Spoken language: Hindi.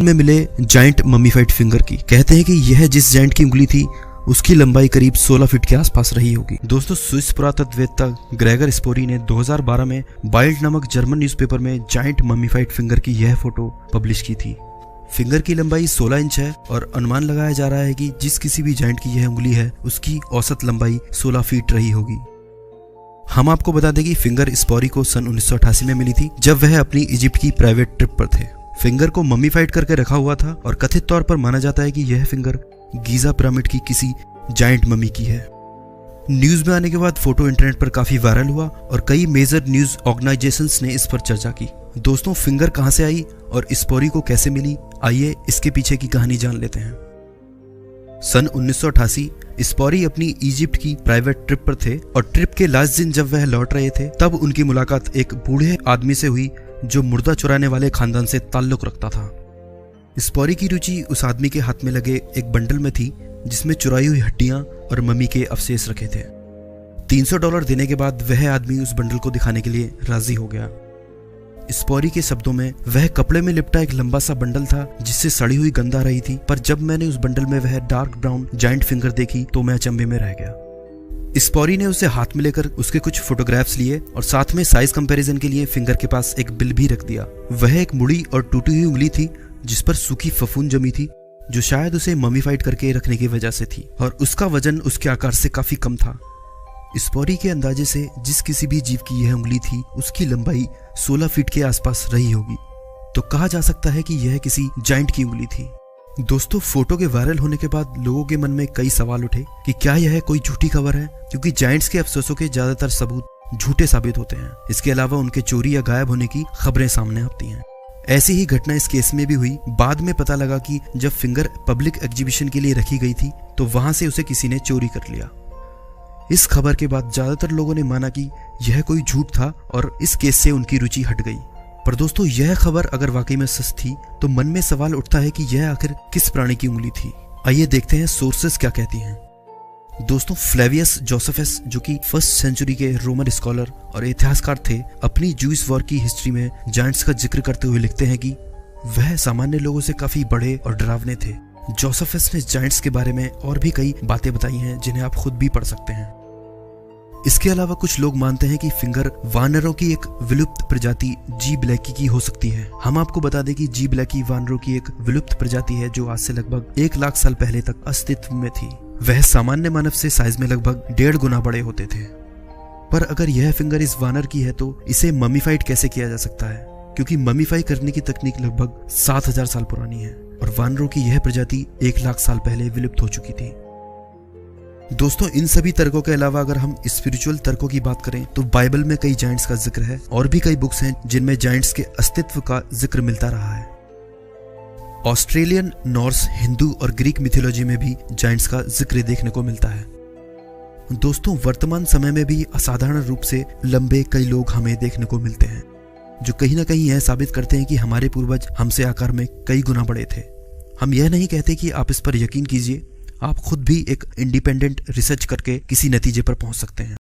में मिले जायंट मम्मीफाइड फिंगर की कहते हैं कि यह जिस जायंट की उंगली थी उसकी लंबाई करीब 16 फीट के आसपास रही होगी। दोस्तों, स्विस पुरातत्ववेत्ता ग्रेगर स्पोरी ने 2012 में बाइल्ड नामक जर्मन न्यूज़पेपर में जायंट मम्मीफाइड फिंगर की यह फोटो पब्लिश की थी। फिंगर की लंबाई 16 इंच है और अनुमान लगाया जा रहा है कि जिस किसी भी जायंट की यह उंगली है उसकी औसत लंबाई 16 फीट रही होगी। हम आपको बता दें कि फिंगर स्पोरी को सन 1988 में मिली थी, जब वह अपनी इजिप्ट की प्राइवेट ट्रिप पर थे। फिंगर को मम्मीफाइड करके रखा हुआ था और कथित तौर पर माना जाता है कि यह फिंगर गीजा पिरामिड की किसी जायंट मम्मी की है। न्यूज में आने के बाद फोटो इंटरनेट पर काफी वायरल हुआ और कई मेजर न्यूज ऑर्गेनाइजेशंस ने इस पर चर्चा की। दोस्तों, फिंगर कहां से आई और स्पोरी को कैसे मिली, आइए इसके पीछे की कहानी जान लेते हैं। सन 1988 स्पोरी अपनी इजिप्ट की प्राइवेट ट्रिप पर थे और ट्रिप के लास्ट दिन जब वह लौट रहे थे तब उनकी मुलाकात एक बूढ़े आदमी से हुई जो मुर्दा चुराने वाले खानदान से ताल्लुक रखता था। स्पोरी की रुचि उस आदमी के हाथ में लगे एक बंडल में थी जिसमें चुराई हुई हड्डियां और मम्मी के अवशेष रखे थे। $300 देने के बाद वह आदमी उस बंडल को दिखाने के लिए राजी हो गया। स्पोरी के शब्दों में वह कपड़े में लिपटा एक लंबा सा बंडल था जिससे सड़ी हुई गंध आ रही थी, पर जब मैंने उस बंडल में वह डार्क ब्राउन जायंट फिंगर देखी तो मैं अचंभे में रह गया। स्पोरी ने उसे हाथ में लेकर उसके कुछ फोटोग्राफ्स लिए और साथ में साइज कंपैरिजन के लिए फिंगर के पास एक बिल भी रख दिया। वह एक मुड़ी और टूटी हुई उंगली थी जिस पर सूखी फफूंद जमी थी, जो शायद उसे मम्मीफाइड करके रखने की वजह से थी, और उसका वजन उसके आकार से काफी कम था। स्पोरी के अंदाजे से जिस किसी भी जीव की यह उंगली थी उसकी लंबाई 16 फीट के आसपास रही होगी, तो कहा जा सकता है कि यह किसी जायंट की उंगली थी। दोस्तों, फोटो के वायरल होने के बाद लोगों के मन में कई सवाल उठे कि क्या यह कोई झूठी खबर है, क्योंकि जायंट्स के अफसोसों के ज्यादातर सबूत झूठे साबित होते हैं। इसके अलावा उनके चोरी या गायब होने की खबरें सामने आती हैं। ऐसी ही घटना इस केस में भी हुई। बाद में पता लगा कि जब फिंगर पब्लिक एग्जीबिशन के लिए रखी गई थी तो वहां से उसे किसी ने चोरी कर लिया। इस खबर के बाद ज्यादातर लोगों ने माना कि यह कोई झूठ था और इस केस से उनकी रुचि हट गई। पर दोस्तों, यह खबर अगर वाकई में सच थी तो मन में सवाल उठता है कि यह आखिर किस प्राणी की उंगली थी। आइए देखते हैं सोर्सेस क्या कहती हैं। दोस्तों, फ्लेवियस जोसेफस, जो कि 1st सेंचुरी के रोमन स्कॉलर और इतिहासकार थे, अपनी जूइश वॉर की हिस्ट्री में जायंट्स का जिक्र करते हुए लिखते हैं कि वह सामान्य लोगों से काफी बड़े और डरावने थे। जोसेफस ने जायंट्स के बारे में और भी कई बातें बताई हैं जिन्हें आप खुद भी पढ़ सकते हैं। इसके अलावा कुछ लोग मानते हैं कि फिंगर वानरों की एक विलुप्त प्रजाति जी ब्लैकी की हो सकती है। हम आपको बता दें कि जी ब्लैकी वानरों की एक विलुप्त प्रजाति है जो आज से लगभग 1 लाख साल पहले तक अस्तित्व में थी। वह सामान्य मानव से साइज में लगभग 1.5 गुना बड़े होते थे। पर अगर यह फिंगर इस वानर की है तो इसे मम्मीफाइड कैसे किया जा सकता है, क्योंकि मम्मीफाई करने की तकनीक लगभग 7000 साल पुरानी है और वानरों की यह प्रजाति 1 लाख साल पहले विलुप्त हो चुकी थी। दोस्तों, इन सभी तर्कों के अलावा अगर हम स्पिरिचुअल तर्कों की बात करें तो बाइबल में कई जायंट्स का जिक्र है और भी कई बुक्स हैं जिनमें जायंट्स के अस्तित्व का जिक्र मिलता रहा है। ऑस्ट्रेलियन, नॉर्स, हिंदू और ग्रीक मिथोलॉजी में भी जायंट्स का जिक्र देखने को मिलता है। दोस्तों, वर्तमान समय में भी असाधारण रूप से लंबे कई लोग हमें देखने को मिलते हैं जो कहीं ना कहीं यह साबित करते हैं कि हमारे पूर्वज हमसे आकार में कई गुना बड़े थे। हम यह नहीं कहते कि आप इस पर यकीन कीजिए, आप खुद भी एक इंडिपेंडेंट रिसर्च करके किसी नतीजे पर पहुंच सकते हैं।